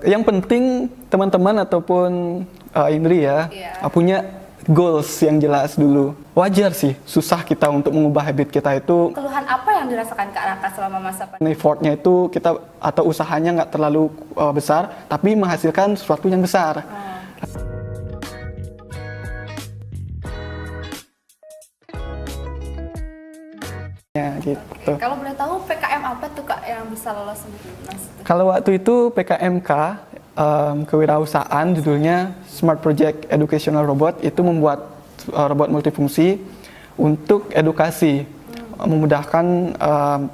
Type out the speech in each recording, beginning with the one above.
Yang penting teman-teman ataupun Indri ya, punya goals yang jelas dulu. Wajar sih, susah kita untuk mengubah habit kita itu. Keluhan apa yang dirasakan Kak Raka selama masa pandemi? Effortnya itu kita atau usahanya nggak terlalu besar, tapi menghasilkan sesuatu yang besar. Ya gitu. Kalau boleh tahu PKM apa tuh Kak yang bisa lolos Mas? Kalau waktu itu PKMK kewirausahaan judulnya Smart Project Educational Robot, itu membuat robot multifungsi untuk edukasi, memudahkan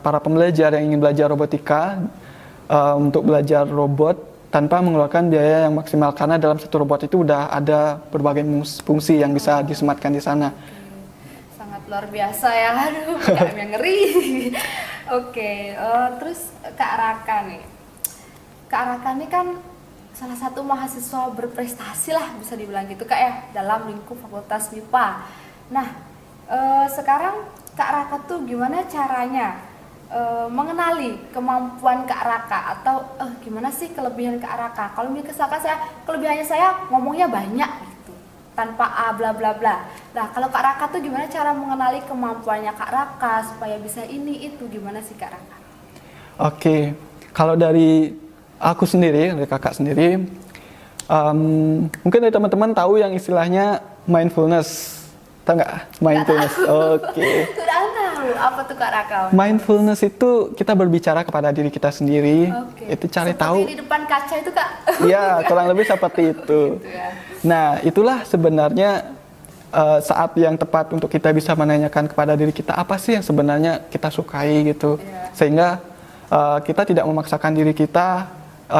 para pembelajar yang ingin belajar robotika untuk belajar robot tanpa mengeluarkan biaya yang maksimal, karena dalam satu robot itu udah ada berbagai fungsi yang bisa disematkan di sana. Sangat luar biasa ya, aduh, PKM yang ngeri. Oke, terus Kak Raka nih. Kak Raka nih kan salah satu mahasiswa berprestasi lah, bisa dibilang gitu Kak ya, dalam lingkup Fakultas MIPA. Nah, sekarang Kak Raka tuh gimana caranya mengenali kemampuan Kak Raka, atau gimana sih kelebihan Kak Raka? Kalau misalkan kelebihannya saya ngomongnya banyak gitu, tanpa bla bla bla. Nah, kalau Kak Raka tuh gimana cara mengenali kemampuannya Kak Raka supaya bisa ini itu, gimana sih Kak Raka? Oke, kalau dari aku sendiri, dari kakak sendiri, mungkin dari teman-teman tahu yang istilahnya mindfulness. Tahu nggak? Mindfulness. Oke. Sudah tahu apa tuh Kak Raka? Mindfulness itu kita berbicara kepada diri kita sendiri. Itu cari seperti tahu. di depan kaca itu Kak? Iya, kurang lebih seperti itu. Gitu ya. Nah, itulah sebenarnya saat yang tepat untuk kita bisa menanyakan kepada diri kita apa sih yang sebenarnya kita sukai gitu. Sehingga kita tidak memaksakan diri kita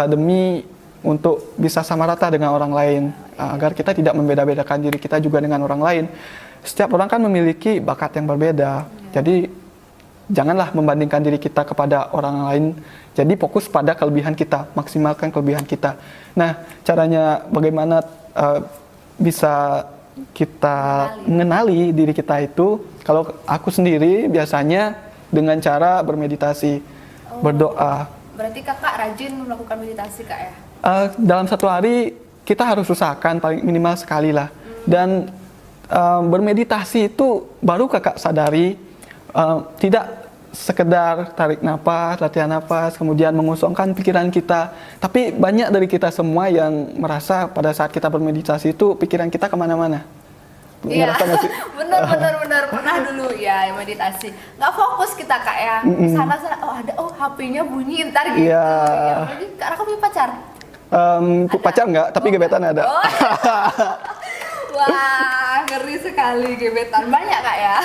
demi untuk bisa sama rata dengan orang lain, agar kita tidak membeda-bedakan diri kita juga dengan orang lain. Setiap orang kan memiliki bakat yang berbeda, jadi janganlah membandingkan diri kita kepada orang lain. Jadi fokus pada kelebihan kita, maksimalkan kelebihan kita. Nah, caranya bagaimana bisa kita mengenali diri kita itu? Kalau aku sendiri biasanya dengan cara bermeditasi, berdoa. Berarti Kakak rajin melakukan meditasi Kak ya? Dalam satu hari kita harus usahakan paling minimal sekali lah. Dan bermeditasi itu baru kakak sadari, tidak sekedar tarik napas, latihan napas, kemudian mengosongkan pikiran kita. Tapi banyak dari kita semua yang merasa pada saat kita bermeditasi itu pikiran kita kemana-mana. Iya, benar pernah dulu ya meditasi. Nggak fokus kita Kak ya, sana ada HP-nya bunyi ntar gitu. Iya. Jadi Kak Raka punya pacar? Pacar enggak, tapi gebetan ada. Wah, ngeri sekali gebetan. Banyak Kak ya?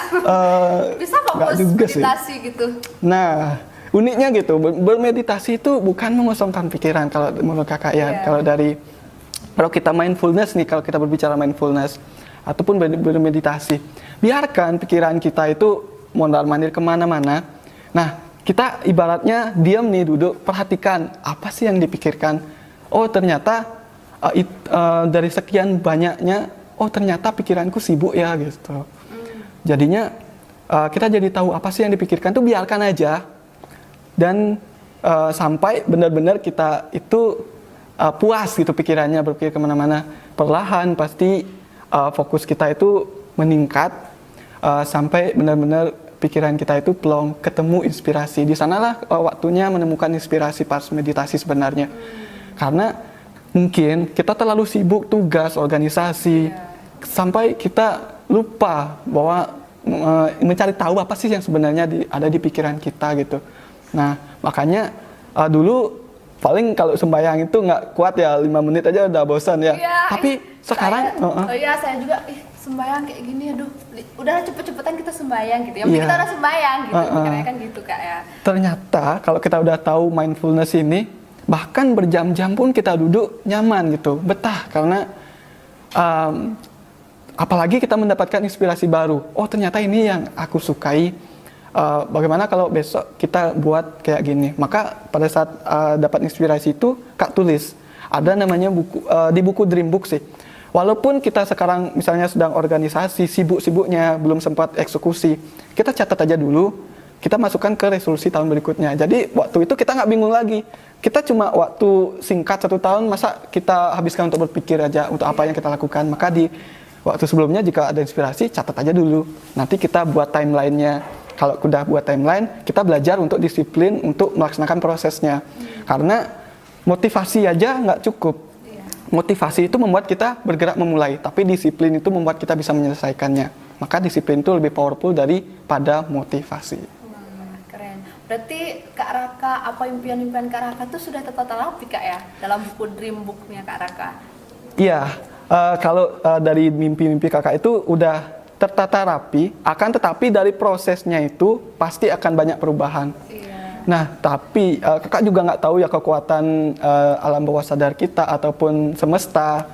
Bisa fokus meditasi gitu? Nah, uniknya gitu, bermeditasi itu bukan mengosongkan pikiran kalau menurut kakak ya. Kalau kita mindfulness nih, kalau kita berbicara mindfulness ataupun bermeditasi, biarkan pikiran kita itu mondar-mandir kemana-mana. Nah, kita ibaratnya diam nih, duduk, perhatikan apa sih yang dipikirkan. Oh, ternyata dari sekian banyaknya, oh ternyata pikiranku sibuk ya gitu. Jadinya kita jadi tahu apa sih yang dipikirkan, tuh biarkan aja. Dan sampai benar-benar kita itu puas gitu pikirannya, berpikir kemana-mana. Perlahan pasti fokus kita itu meningkat sampai benar-benar pikiran kita itu plong, ketemu inspirasi. Di sanalah waktunya menemukan inspirasi pas meditasi sebenarnya. Karena mungkin kita terlalu sibuk tugas, organisasi, sampai kita lupa bahwa mencari tahu apa sih yang sebenarnya ada di pikiran kita gitu. Nah, makanya dulu paling kalau sembahyang itu nggak kuat ya, 5 menit aja udah bosan ya. Tapi sekarang saya juga sembahyang kayak gini, aduh udah cepet-cepetan kita sembahyang gitu ya. Kita udah sembahyang gitu, mikirnya kan gitu Kak ya. Ternyata kalau kita udah tahu mindfulness ini, bahkan berjam-jam pun kita duduk nyaman gitu, betah, karena apalagi kita mendapatkan inspirasi baru. Oh ternyata ini yang aku sukai. Bagaimana kalau besok kita buat kayak gini? Maka pada saat dapat inspirasi itu, Kak tulis. Ada namanya buku di buku Dreambook sih. Walaupun kita sekarang misalnya sedang organisasi, sibuk-sibuknya, belum sempat eksekusi, kita catat aja dulu. kita masukkan ke resolusi tahun berikutnya. Jadi waktu itu kita nggak bingung lagi. Kita cuma waktu singkat 1 tahun, masa kita habiskan untuk berpikir aja untuk apa yang kita lakukan. Maka di waktu sebelumnya jika ada inspirasi, catat aja dulu. Nanti kita buat timeline-nya. Kalau udah buat timeline, kita belajar untuk disiplin untuk melaksanakan prosesnya. Karena motivasi aja nggak cukup. Motivasi itu membuat kita bergerak memulai, tapi disiplin itu membuat kita bisa menyelesaikannya. Maka disiplin itu lebih powerful daripada motivasi. Keren. Berarti Kak Raka, apa impian-impian Kak Raka itu sudah tertata rapi Kak ya dalam buku Dream Book-nya Kak Raka? Iya, kalau dari mimpi-mimpi kakak itu udah tertata rapi, akan tetapi dari prosesnya itu pasti akan banyak perubahan. Iya. Nah, tapi kakak juga nggak tahu ya kekuatan alam bawah sadar kita ataupun semesta.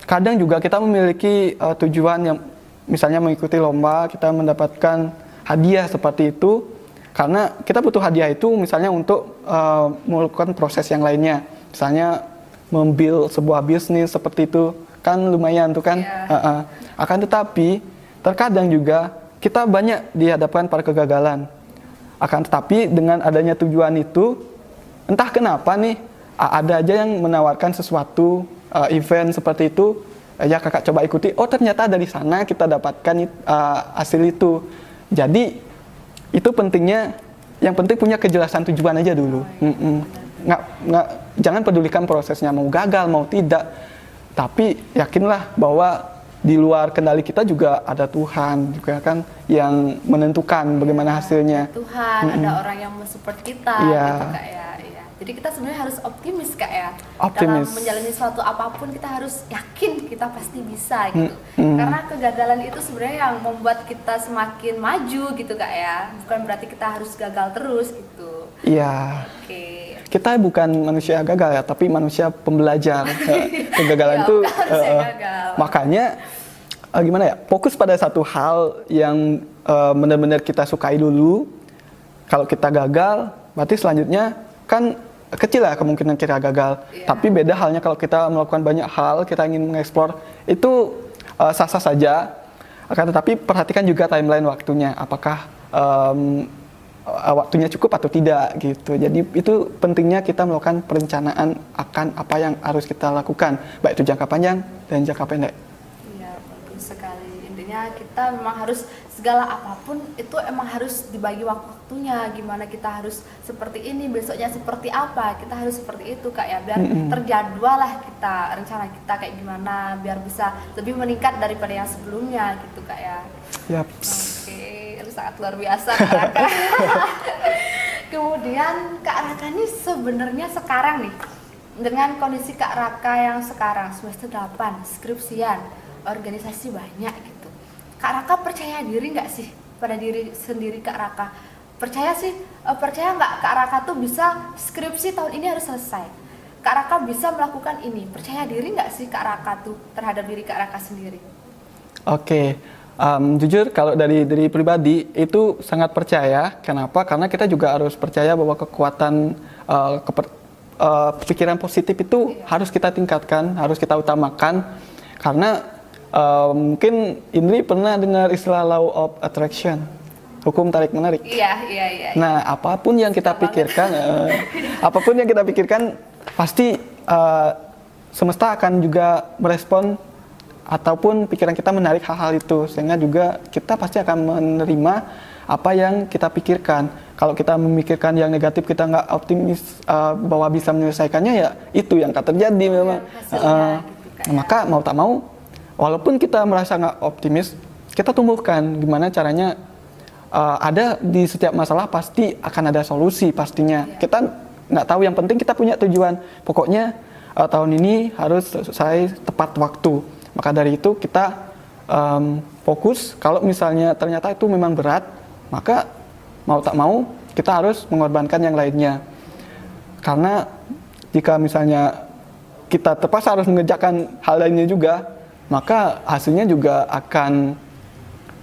Kadang juga kita memiliki tujuan yang misalnya mengikuti lomba, kita mendapatkan hadiah seperti itu. Karena kita butuh hadiah itu misalnya untuk melakukan proses yang lainnya. Misalnya membuild sebuah bisnis seperti itu, kan lumayan tuh kan. Yeah. Akan tetapi terkadang juga kita banyak dihadapkan pada kegagalan. Akan tetapi dengan adanya tujuan itu, entah kenapa nih ada aja yang menawarkan sesuatu event seperti itu, ya kakak coba ikuti. Oh ternyata dari sana kita dapatkan hasil itu. Jadi itu pentingnya, yang penting punya kejelasan tujuan aja dulu. Jangan pedulikan prosesnya, mau gagal mau tidak, tapi yakinlah bahwa di luar kendali kita juga ada Tuhan juga kan yang menentukan bagaimana hasilnya. Tuhan, ada orang yang mensupport kita, Yeah. gitu Kak ya. Iya. Jadi kita sebenarnya harus optimis Kak ya. Optimis. Dalam menjalani suatu apapun kita harus yakin kita pasti bisa gitu. Karena kegagalan itu sebenarnya yang membuat kita semakin maju gitu Kak ya. Bukan berarti kita harus gagal terus gitu. Iya. Oke. Kita bukan manusia gagal ya, tapi manusia pembelajar. Kegagalan Iya, itu bukan manusia gagal. makanya gimana ya? Fokus pada satu hal yang benar-benar kita sukai dulu. Kalau kita gagal, berarti selanjutnya kan kecil lah kemungkinan kita gagal. Iya. Tapi beda halnya kalau kita melakukan banyak hal, kita ingin mengeksplor, itu sah-sah saja. Akan tetapi perhatikan juga timeline waktunya. Apakah waktunya cukup atau tidak gitu. Jadi itu pentingnya kita melakukan perencanaan akan apa yang harus kita lakukan, baik itu jangka panjang dan jangka pendek. Iya, bagus sekali. Intinya kita memang harus segala apapun itu emang harus dibagi waktunya. Gimana kita harus seperti ini, besoknya seperti apa, kita harus seperti itu Kak ya. Biar terjadwal lah kita, rencana kita kayak gimana, biar bisa lebih meningkat daripada yang sebelumnya gitu Kak ya. Yap. Oke, itu sangat luar biasa Kak Raka. Kemudian Kak Raka ini sebenarnya sekarang nih, dengan kondisi Kak Raka yang sekarang semester 8, skripsian, organisasi banyak gitu. Kak Raka percaya diri nggak sih pada diri sendiri Kak Raka? Percaya nggak Kak Raka tuh bisa skripsi tahun ini harus selesai? Kak Raka bisa melakukan ini. Percaya diri nggak sih Kak Raka tuh terhadap diri Kak Raka sendiri? Oke. Jujur kalau dari diri pribadi itu sangat percaya. Kenapa? Karena kita juga harus percaya bahwa kekuatan pikiran positif itu harus kita tingkatkan, harus kita utamakan. Karena mungkin Indri pernah dengar istilah law of attraction, hukum tarik menarik. Iya. Nah, apapun yang kita pikirkan, pasti semesta akan juga merespon ataupun pikiran kita menarik hal-hal itu, sehingga juga kita pasti akan menerima apa yang kita pikirkan. Kalau kita memikirkan yang negatif, kita nggak optimis bahwa bisa menyelesaikannya, ya itu yang akan terjadi memang. Maka mau tak mau, walaupun kita merasa nggak optimis, kita tumbuhkan gimana caranya. Ada di setiap masalah pasti akan ada solusi pastinya. Kita nggak tahu, yang penting kita punya tujuan. Pokoknya tahun ini harus selesai tepat waktu. Maka dari itu kita fokus. Kalau misalnya ternyata itu memang berat, maka mau tak mau kita harus mengorbankan yang lainnya. Karena jika misalnya kita terpaksa harus mengerjakan hal lainnya juga, maka hasilnya juga akan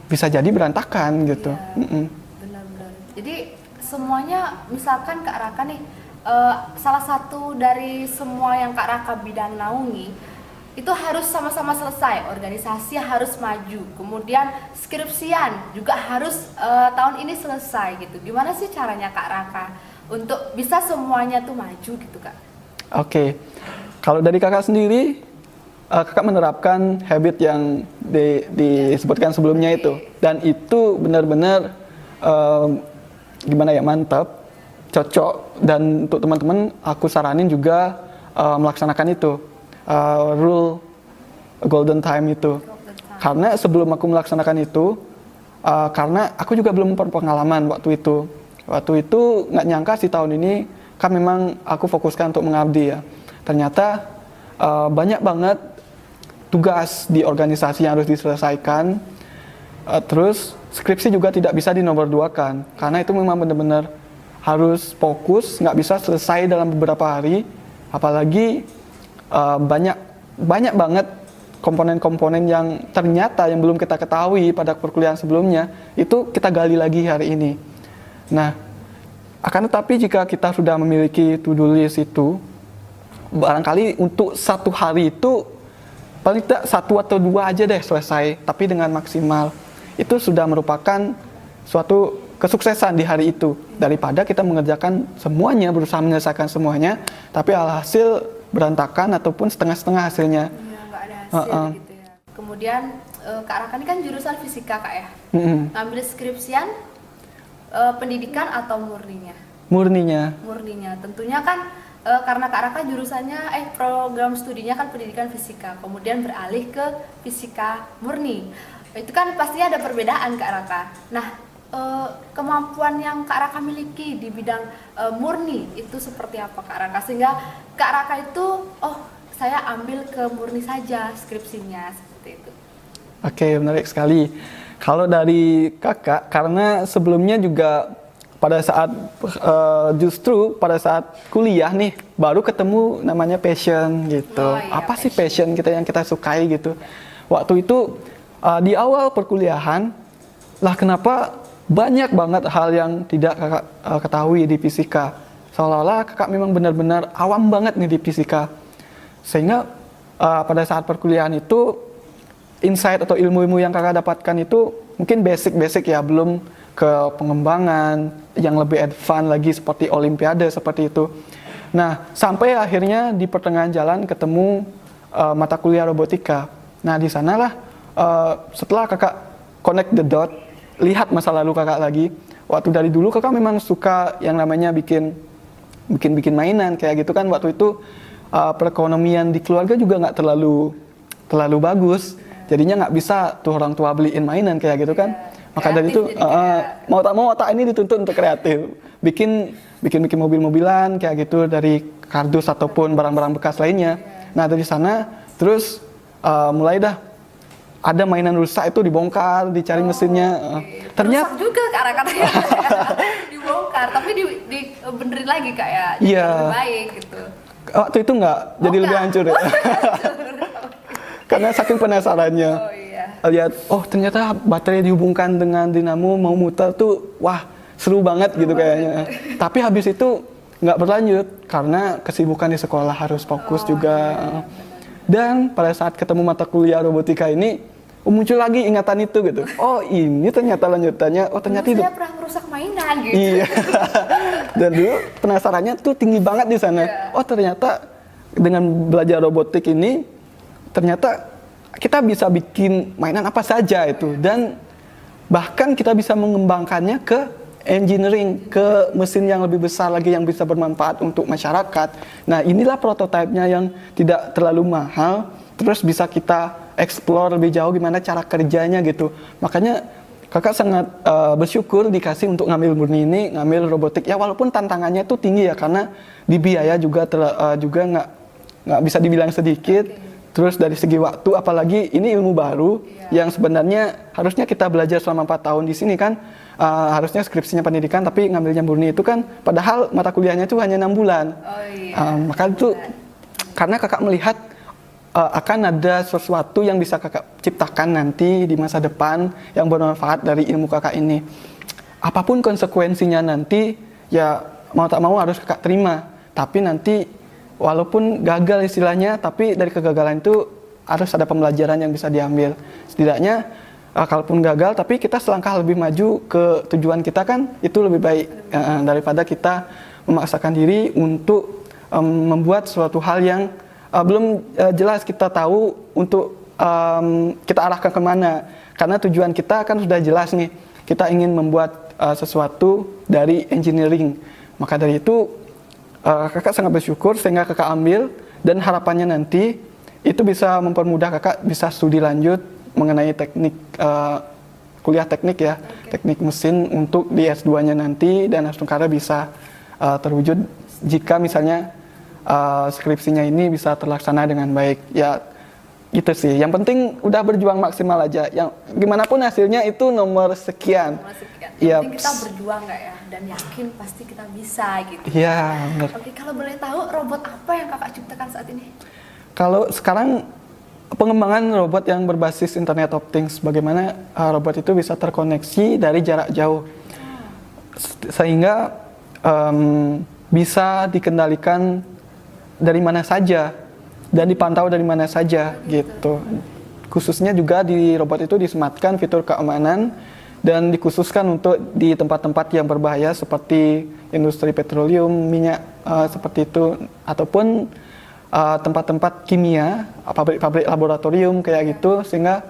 bisa jadi berantakan gitu. Iya, benar-benar. Jadi semuanya, misalkan Kak Raka nih, salah satu dari semua yang Kak Raka bidang naungi, itu harus sama-sama selesai, organisasi harus maju, kemudian skripsian juga harus tahun ini selesai gitu. Gimana sih caranya Kak Raka untuk bisa semuanya tuh maju gitu Kak? Oke, kalau dari kakak sendiri, kakak menerapkan habit yang disebutkan sebelumnya itu, dan itu benar-benar gimana ya, mantap, cocok, dan untuk teman-teman aku saranin juga melaksanakan itu, rule golden time itu. Karena sebelum aku melaksanakan itu, karena aku juga belum berpengalaman waktu itu nggak nyangka sih tahun ini kan memang aku fokuskan untuk mengabdi ya. Ternyata banyak banget tugas di organisasi yang harus diselesaikan. Terus skripsi juga tidak bisa dinomorduakan karena itu memang benar-benar harus fokus, nggak bisa selesai dalam beberapa hari. Apalagi banyak banget komponen-komponen yang ternyata yang belum kita ketahui pada perkuliahan sebelumnya, itu kita gali lagi hari ini. Nah, akan tetapi jika kita sudah memiliki to-do list itu, barangkali untuk satu hari itu paling tidak 1 atau 2 aja deh selesai, tapi dengan maksimal. Itu sudah merupakan suatu kesuksesan di hari itu, daripada kita mengerjakan semuanya, berusaha menyelesaikan semuanya, tapi alhasil berantakan ataupun setengah-setengah hasilnya. Ya, nggak ada hasil gitu ya. Kemudian Kak Raka ini kan jurusan fisika Kak ya, ngambil skripsian pendidikan atau murninya? Murninya, tentunya kan karena Kak Raka jurusannya program studinya kan pendidikan fisika, kemudian beralih ke fisika murni. Itu kan pastinya ada perbedaan Kak Raka. Nah, kemampuan yang Kak Raka miliki di bidang murni itu seperti apa Kak Raka, sehingga Kak Raka itu saya ambil ke murni saja skripsinya, seperti itu. Oke, menarik sekali. Kalau dari kakak, karena sebelumnya juga pada saat justru pada saat kuliah nih baru ketemu namanya passion gitu. Iya, Apa sih passion kita yang kita sukai gitu. Waktu itu di awal perkuliahan lah, kenapa banyak banget hal yang tidak kakak ketahui di fisika. Seolah-olah kakak memang benar-benar awam banget nih di fisika. Sehingga pada saat perkuliahan itu insight atau ilmu-ilmu yang kakak dapatkan itu mungkin basic-basic ya, belum ke pengembangan yang lebih advance lagi seperti olimpiade seperti itu. Nah, sampai akhirnya di pertengahan jalan ketemu mata kuliah robotika. Nah, di sanalah setelah kakak connect the dot, lihat masa lalu kakak lagi. Waktu dari dulu kakak memang suka yang namanya bikin mainan kayak gitu kan. Waktu itu perekonomian di keluarga juga nggak terlalu bagus. Jadinya nggak bisa tuh orang tua beliin mainan kayak gitu kan. Maka dari itu mau tak mau otak ini dituntut untuk kreatif. Bikin mobil-mobilan kayak gitu dari kardus ataupun barang-barang bekas lainnya. Nah, dari sana terus mulai dah ada mainan rusak itu dibongkar, dicari mesinnya. Ternyata rusak juga Kak Raka dibongkar, tapi dibenerin lagi Kak ya. Jadi iya, lebih baik gitu. Waktu itu nggak, jadi lebih hancur ya. Karena saking penasarannya. Lihat, ternyata baterai dihubungkan dengan dinamo mau muter tuh, wah seru banget gitu kayaknya. Tapi habis itu nggak berlanjut karena kesibukan di sekolah, harus fokus juga. Iya. Dan pada saat ketemu mata kuliah robotika ini muncul lagi ingatan itu gitu. Oh, ini ternyata lanjutannya. Oh, ternyata itu. Saya pernah merusak mainan gitu. Iya. Dan dulu penasarannya tuh tinggi banget di sana. Yeah. Oh, ternyata dengan belajar robotik ini ternyata kita bisa bikin mainan apa saja itu, dan bahkan kita bisa mengembangkannya ke engineering, ke mesin yang lebih besar lagi yang bisa bermanfaat untuk masyarakat. Nah, inilah prototipenya yang tidak terlalu mahal, terus bisa kita explore lebih jauh gimana cara kerjanya gitu. Makanya kakak sangat bersyukur dikasih untuk ngambil murni ini, ngambil robotik ya, walaupun tantangannya itu tinggi ya, karena di biaya juga nggak bisa dibilang sedikit. Terus dari segi waktu, apalagi ini ilmu baru yang sebenarnya harusnya kita belajar selama 4 tahun di sini kan, harusnya skripsinya pendidikan, tapi ngambilnya murni itu kan, padahal mata kuliahnya itu hanya 6 bulan. Maka itu karena kakak melihat akan ada sesuatu yang bisa kakak ciptakan nanti di masa depan yang bermanfaat dari ilmu kakak ini. Apapun konsekuensinya nanti, ya mau tak mau harus kakak terima. Tapi nanti walaupun gagal istilahnya, tapi dari kegagalan itu harus ada pembelajaran yang bisa diambil. Setidaknya kalaupun gagal, tapi kita selangkah lebih maju ke tujuan kita kan itu lebih baik daripada kita memaksakan diri untuk membuat suatu hal yang belum jelas kita tahu untuk kita arahkan kemana. Karena tujuan kita kan sudah jelas nih, kita ingin membuat sesuatu dari engineering. Maka dari itu kakak sangat bersyukur sehingga kakak ambil, dan harapannya nanti itu bisa mempermudah kakak bisa studi lanjut mengenai teknik kuliah teknik ya, teknik mesin untuk di S2-nya nanti, dan Astungkara bisa terwujud jika misalnya skripsinya ini bisa terlaksana dengan baik. Ya gitu sih. Yang penting udah berjuang maksimal aja. Yang gimana pun hasilnya itu nomor sekian. Nomor sekian. Yang penting kita berjuang nggak ya, dan yakin pasti kita bisa gitu. Iya, benar. Oke, kalau boleh tahu robot apa yang kakak ciptakan saat ini? Kalau sekarang pengembangan robot yang berbasis Internet of Things, bagaimana robot itu bisa terkoneksi dari jarak jauh sehingga bisa dikendalikan dari mana saja dan dipantau dari mana saja gitu. Khususnya juga di robot itu disematkan fitur keamanan dan dikhususkan untuk di tempat-tempat yang berbahaya seperti industri petroleum, minyak seperti itu, ataupun tempat-tempat kimia, pabrik-pabrik laboratorium kayak gitu, sehingga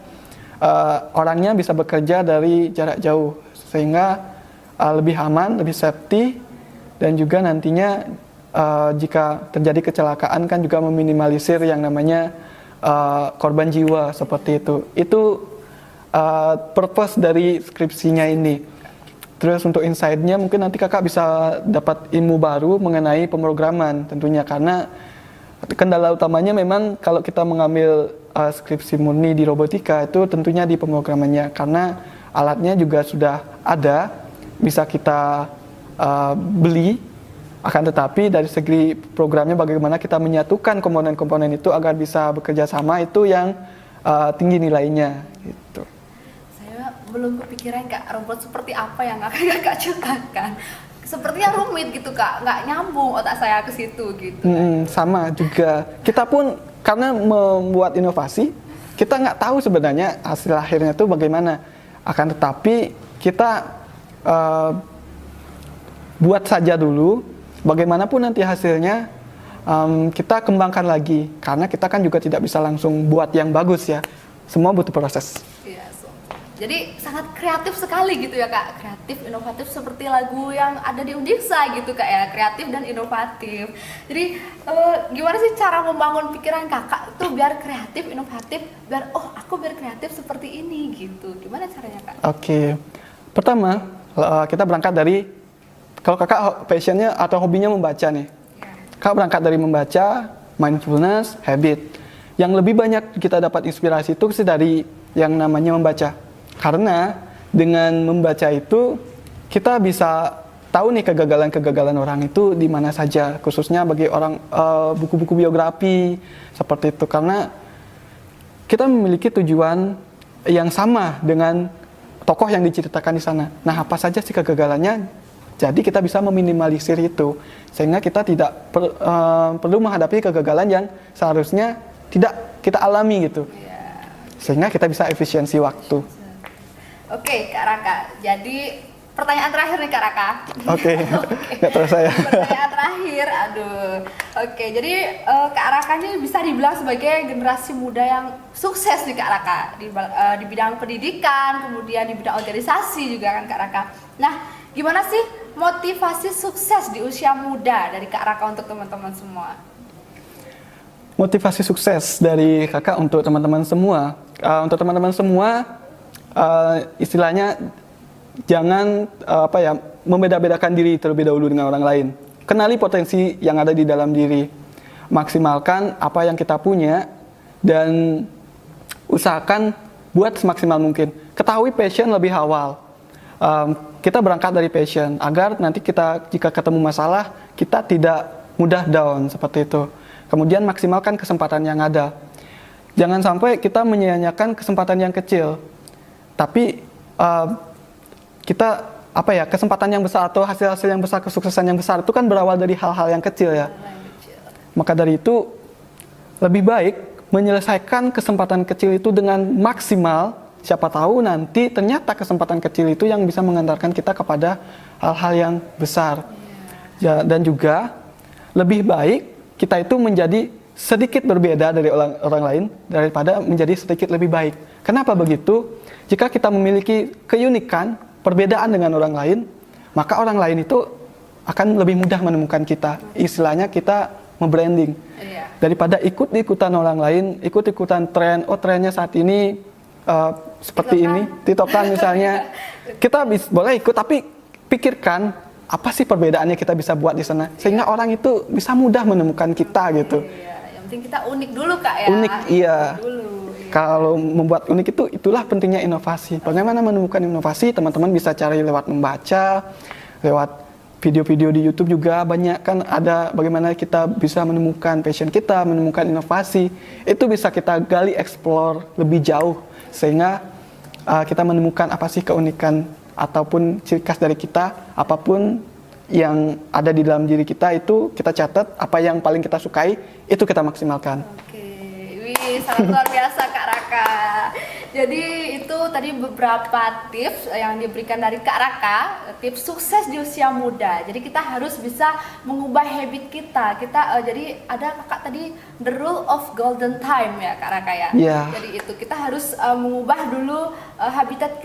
orangnya bisa bekerja dari jarak jauh sehingga lebih aman, lebih safety, dan juga nantinya jika terjadi kecelakaan kan juga meminimalisir yang namanya korban jiwa seperti itu. Itu purpose dari skripsinya ini. Terus untuk insight-nya mungkin nanti kakak bisa dapat ilmu baru mengenai pemrograman tentunya, karena kendala utamanya memang kalau kita mengambil skripsi murni di robotika itu tentunya di pemrogramannya, karena alatnya juga sudah ada, bisa kita beli, akan tetapi dari segi programnya bagaimana kita menyatukan komponen-komponen itu agar bisa bekerja sama, itu yang tinggi nilainya gitu. Saya belum kepikiran kak, robot seperti apa yang kakak ciptakan. Sepertinya rumit gitu kak, nggak nyambung otak saya ke situ gitu. Sama juga, kita pun karena membuat inovasi, kita nggak tahu sebenarnya hasil akhirnya itu bagaimana. Akan tetapi kita buat saja dulu, bagaimanapun nanti hasilnya kita kembangkan lagi, karena kita kan juga tidak bisa langsung buat yang bagus ya, semua butuh proses. Iya, jadi sangat kreatif sekali gitu ya kak, kreatif, inovatif seperti lagu yang ada di Undiksa gitu kak ya, kreatif dan inovatif. Jadi gimana sih cara membangun pikiran kakak tuh biar kreatif, inovatif, biar aku biar kreatif seperti ini gitu, gimana caranya kak? Oke, pertama kita berangkat dari, kalau kakak passionnya atau hobinya membaca nih, kakak berangkat dari membaca, mindfulness, habit. Yang lebih banyak kita dapat inspirasi itu sih dari yang namanya membaca. Karena dengan membaca itu kita bisa tahu nih kegagalan-kegagalan orang itu di mana saja, khususnya bagi orang buku-buku biografi seperti itu. Karena kita memiliki tujuan yang sama dengan tokoh yang diceritakan di sana. Nah, apa saja sih kegagalannya? Jadi kita bisa meminimalisir itu, sehingga kita tidak perlu menghadapi kegagalan yang seharusnya tidak kita alami gitu. Sehingga kita bisa efisiensi waktu. Oke, Kak Raka. Jadi pertanyaan terakhir nih Kak Raka. Oke. Nggak terasa ya. Pertanyaan terakhir, aduh. Oke, jadi Kak Raka ini bisa dibilang sebagai generasi muda yang sukses nih Kak Raka di bidang pendidikan, kemudian di bidang organisasi juga kan Kak Raka. Nah, gimana sih motivasi sukses di usia muda dari Kak Raka untuk teman-teman semua? Motivasi sukses dari kakak untuk teman-teman semua. Untuk teman-teman semua, istilahnya jangan membeda-bedakan diri terlebih dahulu dengan orang lain. Kenali potensi yang ada di dalam diri. Maksimalkan apa yang kita punya dan usahakan buat semaksimal mungkin. Ketahui passion lebih awal. Kita berangkat dari passion agar nanti kita jika ketemu masalah kita tidak mudah down seperti itu. Kemudian maksimalkan kesempatan yang ada. Jangan sampai kita menyia-nyiakan kesempatan yang kecil. Tapi kesempatan yang besar atau hasil-hasil yang besar, kesuksesan yang besar itu kan berawal dari hal-hal yang kecil ya. Maka dari itu lebih baik menyelesaikan kesempatan kecil itu dengan maksimal, siapa tahu nanti ternyata kesempatan kecil itu yang bisa mengantarkan kita kepada hal-hal yang besar. Ya, dan juga lebih baik kita itu menjadi sedikit berbeda dari orang lain daripada menjadi sedikit lebih baik. Kenapa begitu? Jika kita memiliki keunikan, perbedaan dengan orang lain, maka orang lain itu akan lebih mudah menemukan kita. Istilahnya kita membranding. Daripada ikut-ikutan orang lain, ikut-ikutan tren, oh trennya saat ini seperti ini, TikTokan misalnya. Kita boleh ikut, tapi pikirkan apa sih perbedaannya kita bisa buat di sana, sehingga orang itu bisa mudah menemukan kita gitu. Yang penting kita unik dulu Kak ya. Unik, iya. Dulu. Kalau membuat unik itu, itulah pentingnya inovasi. Bagaimana menemukan inovasi? Teman-teman bisa cari lewat membaca, lewat video-video di YouTube juga banyak kan ada bagaimana kita bisa menemukan passion kita, menemukan inovasi. Itu bisa kita gali, explore lebih jauh sehingga kita menemukan apa sih keunikan ataupun ciri khas dari kita, apapun yang ada di dalam diri kita itu kita catat, apa yang paling kita sukai itu kita maksimalkan. Sangat luar biasa Kak Raka. Jadi itu tadi beberapa tips yang diberikan dari Kak Raka, tips sukses di usia muda. Jadi kita harus bisa mengubah habit kita. Jadi ada Kakak tadi the rule of golden time ya Kak Raka ya. Yeah. Jadi itu kita harus mengubah dulu habitat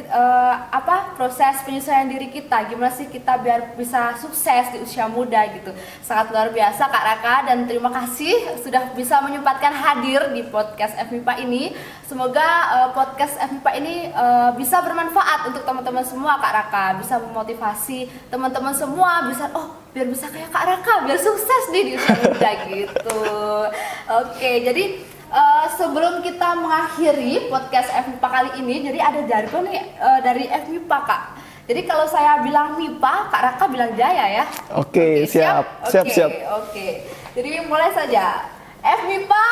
proses penyesuaian diri kita. Gimana sih kita biar bisa sukses di usia muda gitu. Sangat luar biasa Kak Raka dan terima kasih sudah bisa menyempatkan hadir di podcast FMIPA ini. Semoga podcast FMIPA ini bisa bermanfaat untuk teman-teman semua Kak Raka, bisa memotivasi teman-teman semua bisa biar bisa kayak Kak Raka, biar sukses nih di usia muda gitu. Oke, jadi sebelum kita mengakhiri podcast FMIPA kali ini, jadi ada jargon nih dari FMIPA Kak. Jadi kalau saya bilang MIPA, Kak Raka bilang Jaya ya. Oke, siap. Oke. Jadi mulai saja. FMIPA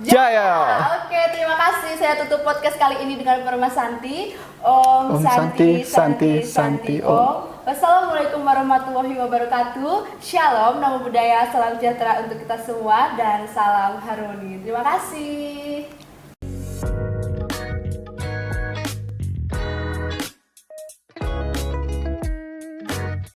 Jaya. Oke, terima kasih. Saya tutup podcast kali ini dengan Perma Santi. Om Santi Om. Wassalamualaikum warahmatullahi wabarakatuh. Shalom, namo buddhaya, salam sejahtera untuk kita semua dan salam harmoni. Terima kasih.